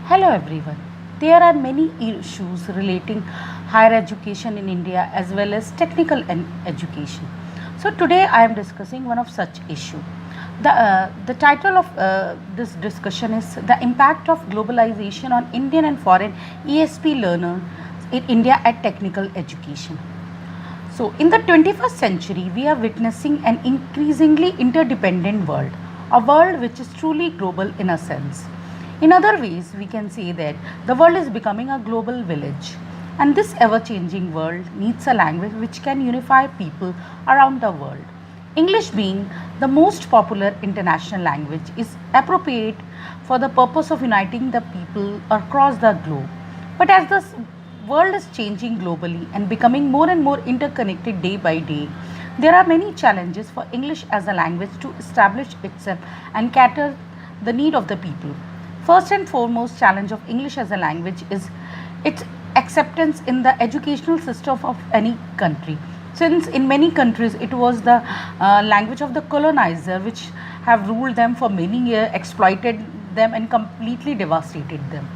Hello everyone. There are many issues relating higher education in India as well as technical education. So today I am discussing one of such issue. The title of this discussion is the impact of globalization on Indian and foreign ESP learners in India at technical education. So, in the 21st century, we are witnessing an increasingly interdependent world, a world which is truly global in a sense. In other ways, we can say that the world is becoming a global village, and this ever changing world needs a language which can unify people around the world. English, being the most popular international language, is appropriate for the purpose of uniting the people across the globe. But as the world is changing globally and becoming more and more interconnected day by day, there are many challenges for English as a language to establish itself and cater the need of the people. First and foremost challenge of English as a language is its acceptance in the educational system of any country. Since in many countries it was the language of the colonizer which have ruled them for many years, exploited them and completely devastated them.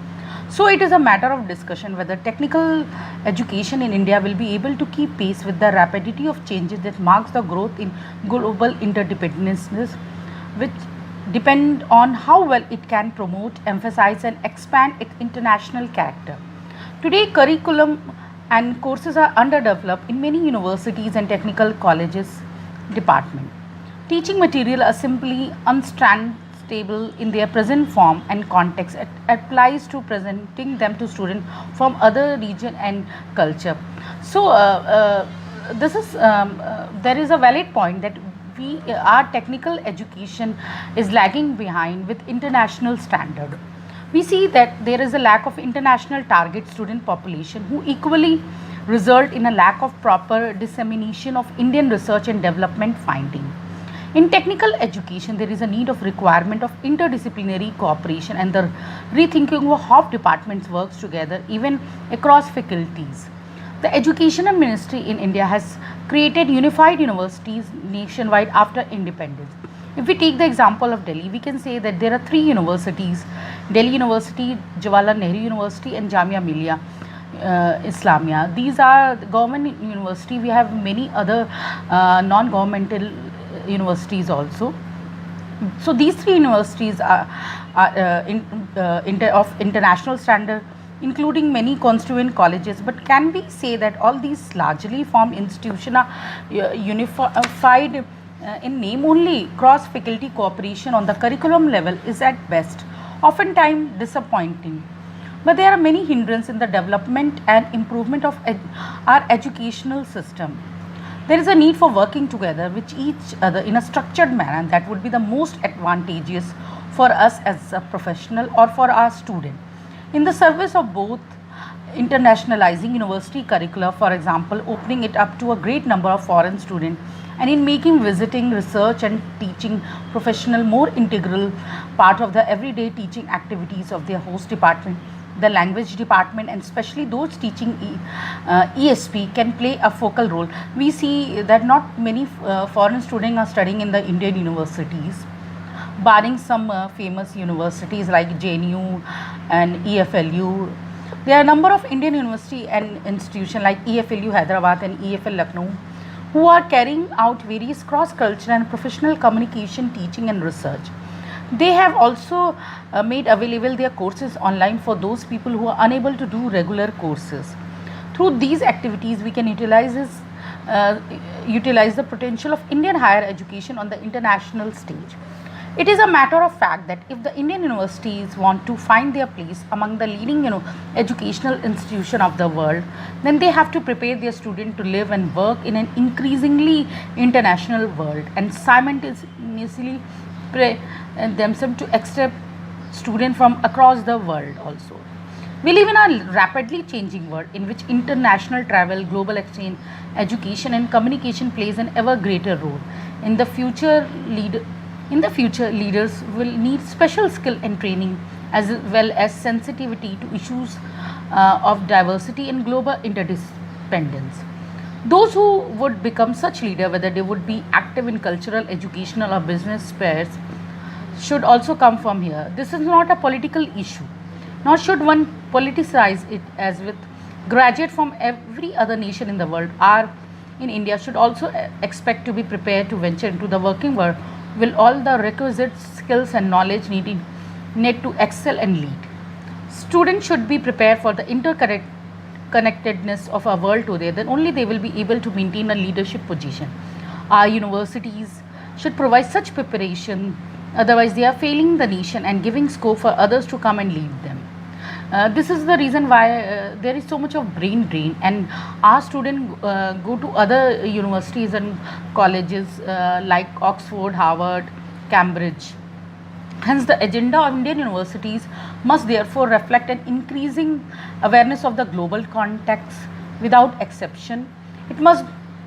So it is a matter of discussion whether technical education in India will be able to keep pace with the rapidity of changes that marks the growth in global interdependences, which depend on how well it can promote, emphasize and expand its international character. Today, curriculum and courses are underdeveloped in many universities and technical colleges department. Teaching material are simply unstable in their present form and context. It applies to presenting them to students from other region and culture. So, this is there is a valid point that we our technical education is lagging behind with international standard. We see that there is a lack of international target student population who equally result in a lack of proper dissemination of Indian research and development finding. In technical education, there is a need of requirement of interdisciplinary cooperation and the rethinking of how departments works together even across faculties. The Education Ministry in India has created unified universities nationwide after independence. If we take the example of Delhi, we can say that there are three universities: Delhi University, Jawaharlal Nehru University, and Jamia Millia Islamia. These are the government university. We have many other non-governmental universities also. So these three universities are of international standard, including many constituent colleges. But can we say that all these largely formed institutions are unified in name only? Cross faculty cooperation on the curriculum level is at best oftentimes disappointing. But there are many hindrances in the development and improvement of our educational system. There is a need for working together with each other in a structured manner that would be the most advantageous for us as a professional or for our student. In the service of both internationalizing university curricula, for example, opening it up to a great number of foreign students, and in making visiting, research and teaching professional more integral part of the everyday teaching activities of their host department, the language department, and especially those teaching ESP can play a focal role. We see that not many foreign students are studying in the Indian universities, barring some famous universities like JNU and EFLU. There are a number of Indian university and institutions like EFLU Hyderabad and EFL Lucknow who are carrying out various cross-cultural and professional communication teaching and research. They have also made available their courses online for those people who are unable to do regular courses. Through these activities, we can utilize the potential of Indian higher education on the international stage. It is a matter of fact that if the Indian universities want to find their place among the leading educational institution of the world, then they have to prepare their students to live and work in an increasingly international world and simultaneously themselves to accept students from across the world also. We live in a rapidly changing world in which international travel, global exchange, education and communication plays an ever greater role. In the future, leaders will need special skill and training as well as sensitivity to issues of diversity and global interdependence. Those who would become such leader, whether they would be active in cultural, educational or business spheres, should also come from here. This is not a political issue. Nor should one politicize it as with graduates from every other nation in the world are in India should also expect to be prepared to venture into the working world with all the requisite skills and knowledge need to excel and lead. Students should be prepared for the interconnectedness of our world today, then only they will be able to maintain a leadership position. Our universities should provide such preparation, otherwise, they are failing the nation and giving scope for others to come and lead them. This is the reason why there is so much of brain drain, and our students go to other universities and colleges like Oxford, Harvard, Cambridge. Hence, the agenda of Indian universities must therefore reflect an increasing awareness of the global context without exception. It must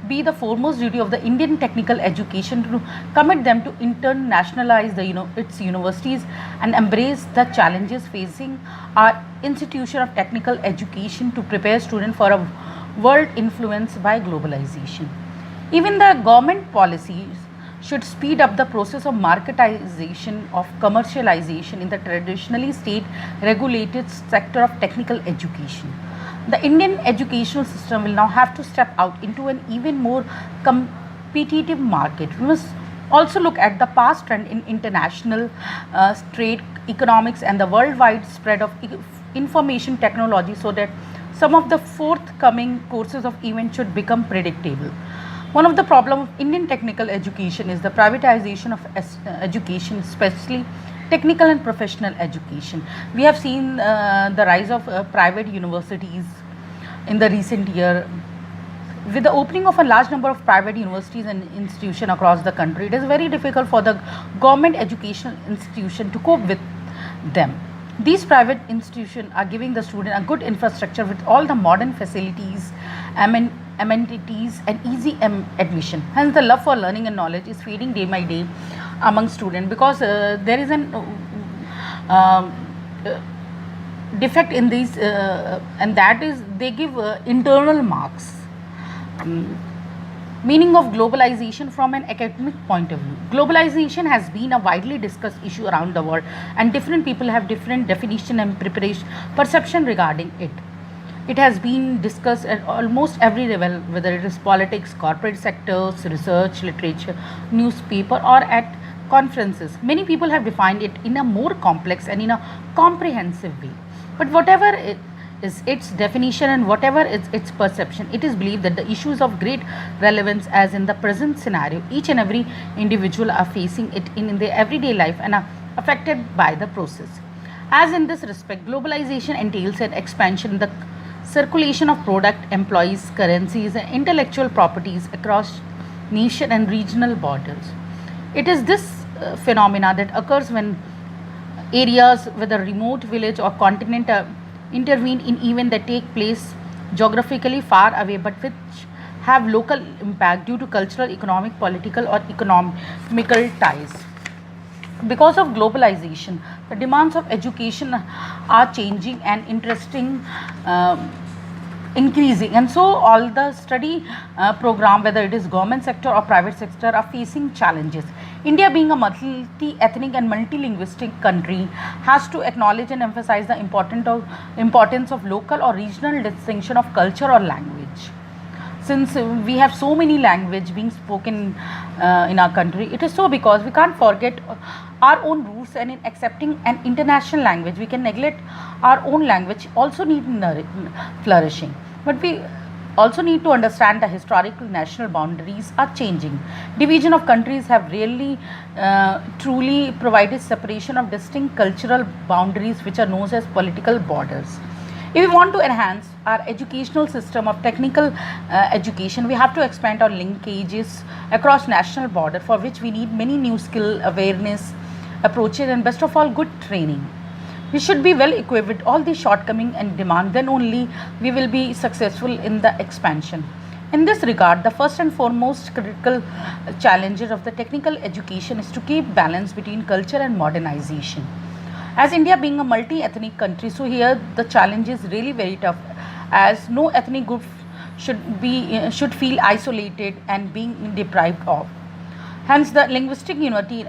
be the foremost duty of the Indian technical education to commit them to internationalize its universities and embrace the challenges facing our institution of technical education to prepare students for a world influenced by globalization. Even the government policies should speed up the process of marketization of commercialization in the traditionally state regulated sector of technical education. The Indian educational system will now have to step out into an even more competitive market. We must also look at the past trend in international trade economics and the worldwide spread of information technology so that some of the forthcoming courses of event should become predictable. One of the problems of Indian technical education is the privatization of education, especially technical and professional education. We have seen the rise of private universities in the recent year. With the opening of a large number of private universities and institutions across the country, it is very difficult for the government educational institution to cope with them. These private institutions are giving the student a good infrastructure with all the modern facilities, amenities, and easy admission. Hence, the love for learning and knowledge is fading day by day among students because there is an uh, defect in these, and that is they give internal marks. Mm, Meaning of globalization from an academic point of view. Globalization has been a widely discussed issue around the world, and different people have different definition and preparation perception regarding it. It has been discussed at almost every level, whether it is politics, corporate sectors, research, literature, newspaper, or at conferences. Many people have defined it in a more complex and in a comprehensive way. But whatever it is its definition and whatever is its perception, it is believed that the issues of great relevance, as in the present scenario, each and every individual are facing it in their everyday life and are affected by the process. As in this respect, globalization entails an expansion in the circulation of product, employees, currencies, and intellectual properties across nation and regional borders. It is this phenomena that occurs when areas, whether remote village or continent, intervene in events that take place geographically far away but which have local impact due to cultural, economic, political, or economical ties. Because of globalization, the demands of education are changing and interesting. Increasing, and so all the study program, whether it is government sector or private sector, are facing challenges. India, being a multi-ethnic and multilinguistic country, has to acknowledge and emphasize the importance of local or regional distinction of culture or language. Since we have so many language being spoken in our country, it is so because we can't forget our own roots, and in accepting an international language we can neglect our own language also need flourishing. But we also need to understand the historical national boundaries are changing. Division of countries have really truly provided separation of distinct cultural boundaries, which are known as political borders. If we want to enhance our educational system of technical education, we have to expand our linkages across national border, for which we need many new skill awareness approaches and best of all good training. We should be well equipped with all these shortcomings and demand, then only we will be successful in the expansion. In this regard, the first and foremost critical challenges of the technical education is to keep balance between culture and modernization. As India being a multi-ethnic country, so here the challenge is really very tough, as no ethnic group should feel isolated and being deprived of. Hence, the linguistic unity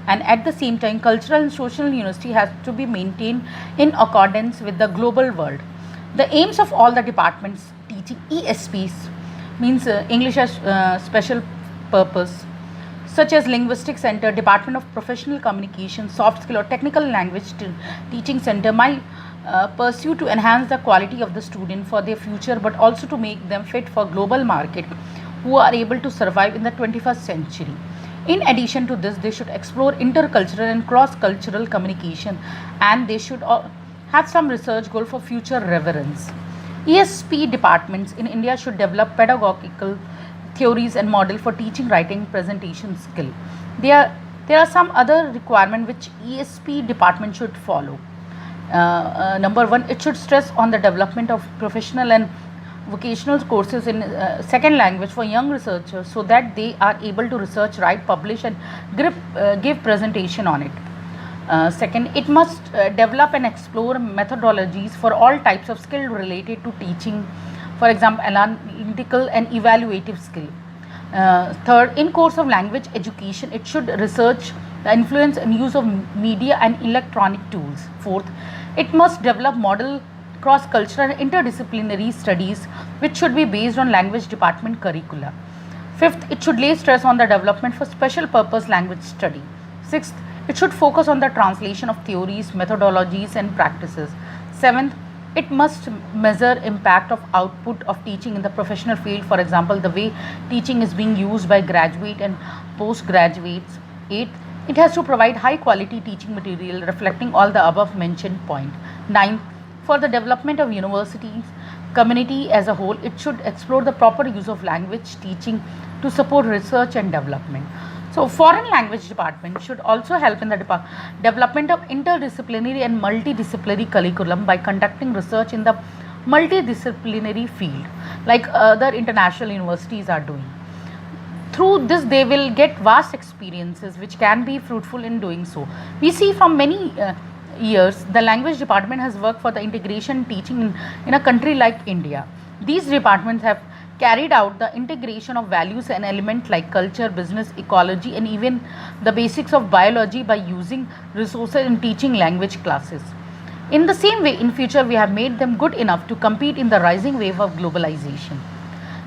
and at the same time cultural and social university has to be maintained in accordance with the global world. The aims of all the departments teaching ESPs means English as special purpose, such as Linguistic Center, Department of Professional Communication, Soft Skill or Technical Language Teaching Center might pursue to enhance the quality of the student for their future, but also to make them fit for global market who are able to survive in the 21st century. In addition to this, they should explore intercultural and cross-cultural communication, and they should have some research goal for future reverence. ESP departments in India should develop pedagogical theories and model for teaching, writing, presentation skill. There are some other requirement which ESP department should follow. Number one, it should stress on the development of professional and vocational courses in second language for young researchers so that they are able to research, write, publish and give presentation on it. Second, it must develop and explore methodologies for all types of skill related to teaching, for example, analytical and evaluative skill. Third, in course of language education, it should research the influence and use of media and electronic tools. Fourth, it must develop model cross-cultural and interdisciplinary studies which should be based on language department curricula. Fifth, it should lay stress on the development for special purpose language study. Sixth, it should focus on the translation of theories, methodologies and practices. Seventh, it must measure impact of output of teaching in the professional field, for example, the way teaching is being used by graduate and postgraduates. Eighth, it has to provide high quality teaching material reflecting all the above mentioned point. Ninth, for the development of universities, community as a whole, it should explore the proper use of language teaching to support research and development. So, foreign language department should also help in the development of interdisciplinary and multidisciplinary curriculum by conducting research in the multidisciplinary field, like other international universities are doing. Through this, they will get vast experiences which can be fruitful in doing so. We see from many years, the language department has worked for the integration teaching in a country like India. These departments have carried out the integration of values and elements like culture, business, ecology and even the basics of biology by using resources in teaching language classes. In the same way, in future we have made them good enough to compete in the rising wave of globalization.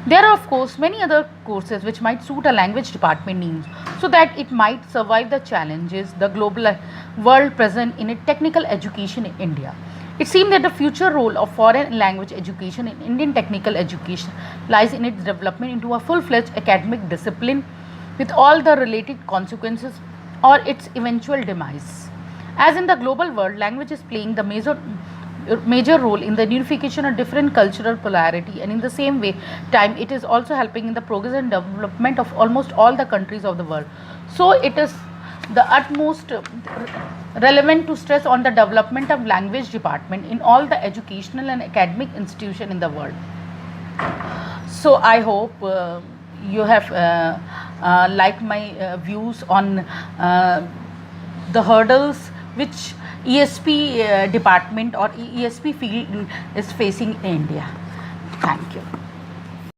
There are of course many other courses which might suit a language department needs so that it might survive the challenges the global world present in its technical education in India. It seems that the future role of foreign language education in Indian technical education lies in its development into a full-fledged academic discipline with all the related consequences or its eventual demise. As in the global world, language is playing the major role in the unification of different cultural polarity, and in the same way time it is also helping in the progress and development of almost all the countries of the world. So it is the utmost relevant to stress on the development of language department in all the educational and academic institution in the world. So I hope you have liked my views on the hurdles which ESP department or ESP field is facing in India. Thank you.